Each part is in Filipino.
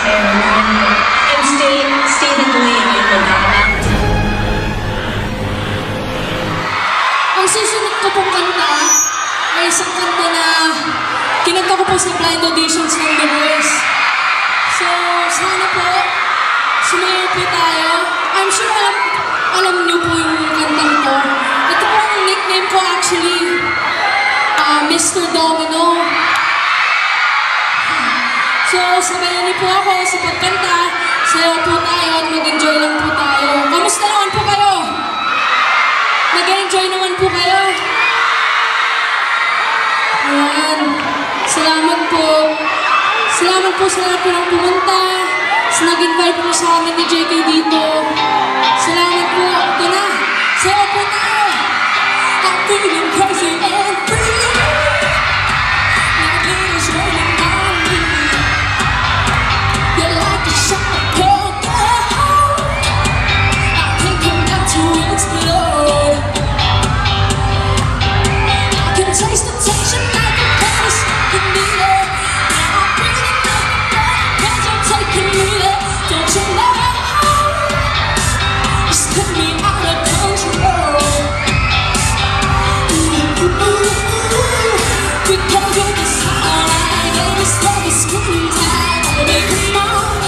and stay that way. Ang susunod ko pong kanta ay isang kanta na kinanta ko po sa blind auditions ng The Voice. So, sana po sumayo po tayo. I'm sure alam niyo po yung kantang to. Ito po ang nickname ko actually, Mr. Domino. So, sabayan niyo po ako sa pagkanta. Sayo po tayo at mag-enjoy lang po tayo. Kamusta naman po kayo? Nag-enjoy naman po kayo? Ayan. Salamat po. Salamat po sa lahat po ng pumunta. Sa nag-invite po sa amin ni JK dito. Salamat po. Ito na. Sayo po tayo. I'm feeling crazy and free. Now it is raining on me. You're like a shot girl. I think I'm about to explode. I can taste the tension like a promise. You need it. Now I'm breathing like a bird. Cause I'm taking me there. Don't you know? It's put me out of control. We can do this all night. And it's like a screaming time. Baby, come on.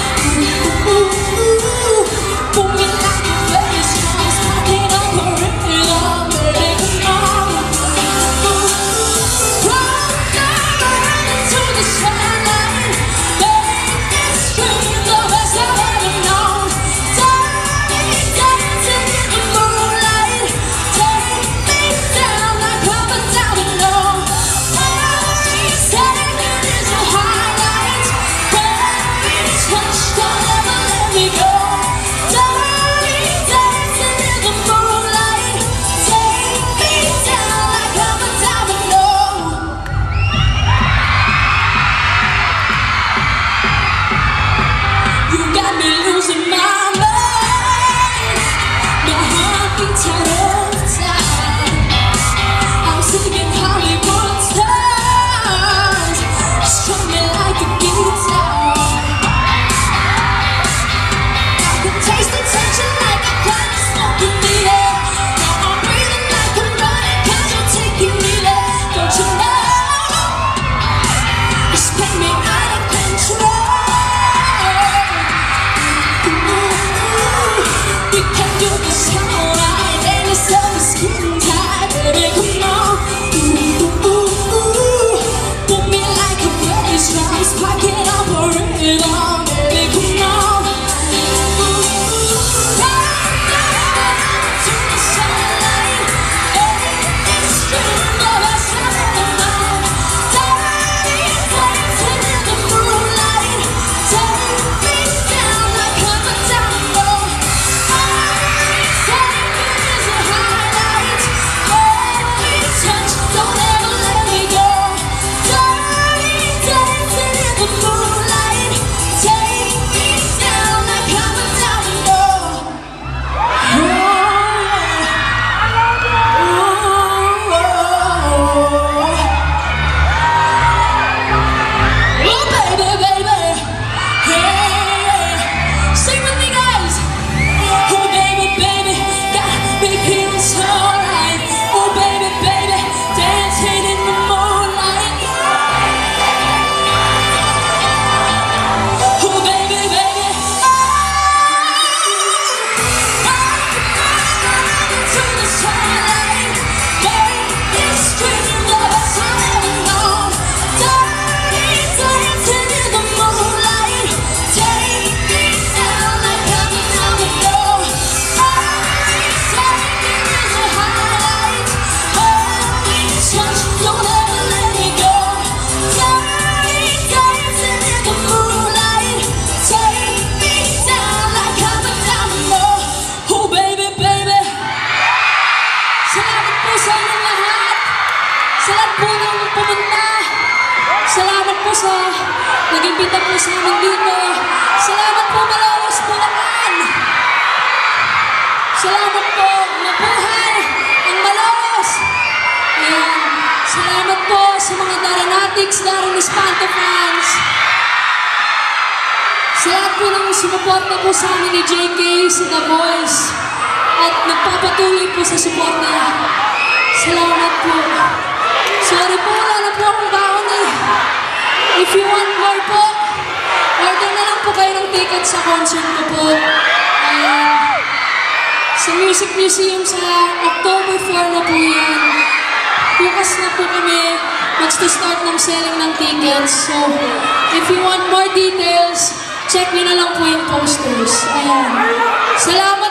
Pull me like a very strong. Sparking up a rhythm. Baby, come on. Run down into the sunlight. Baby, scream the best I've ever known. Dancing in the moonlight. Take me down like I'm a domino. Saying it is a highlight. When we touch, don't ever let me go. Dancing in the moonlight. Take me down like I'm a domino. You got me losing my mind. My heart beats out of time. I'm singing Hollywood stars. Strum me like a guitar. I can taste the tension like a cloud smoking me there. Now I'm breathing like I'm running 'cause you're taking me there. Don't you know? It's put me out of control. We can do this all night. And it's always getting tight. Baby, come on. Put me like a bass drum. Sparking up a rhythm. Baby, come on. To the sunlight. It's screaming the best I've ever known. Dancing in the moonlight. Take me down like I'm a domino. Saying it is a highlight. When we touch, don't ever let me go. Dancing in the moonlight. Take me down like I'm a domino. Oh, baby, baby. Hey, sing with me, guys. Oh, baby, baby, got me feeling so right. Oh, baby, baby, dancing in the moonlight. Oh, baby, baby, to the sunlight. Baby, screaming the best I've ever known. Dancing in the moonlight. Take me down like I'm a domino. Saying it is a highlight. When we touch, don't ever let me go. Dancing in the moonlight. Take me down like I'm a domino. Oh, baby, baby. Salamat po sa inyong lahat. Sa lahat po ng pumunta. Salamat po sa nag-imbita po sa amin dito. Salamat po Malolos Bulacan. Salamat po. Mabuhay ang Malolos. Ayan. Salamat po sa mga Daranatics, Daran Espanto fans. Sa lahat po ng sumuporta po sa amin ni JK, sa The Voice, at nagpapatuloy po sa suporta. Salamat po. Sorry po, wala na po akong baon eh. If you want more po, order na lang po kayo ng ticket sa concert ko po. Sa Music Museum sa October 4 na po yan. Bukas na po kami mag-start ng selling ng tickets. So, if you want more details, check nyo na lang po yung posters. Ayan. Salamat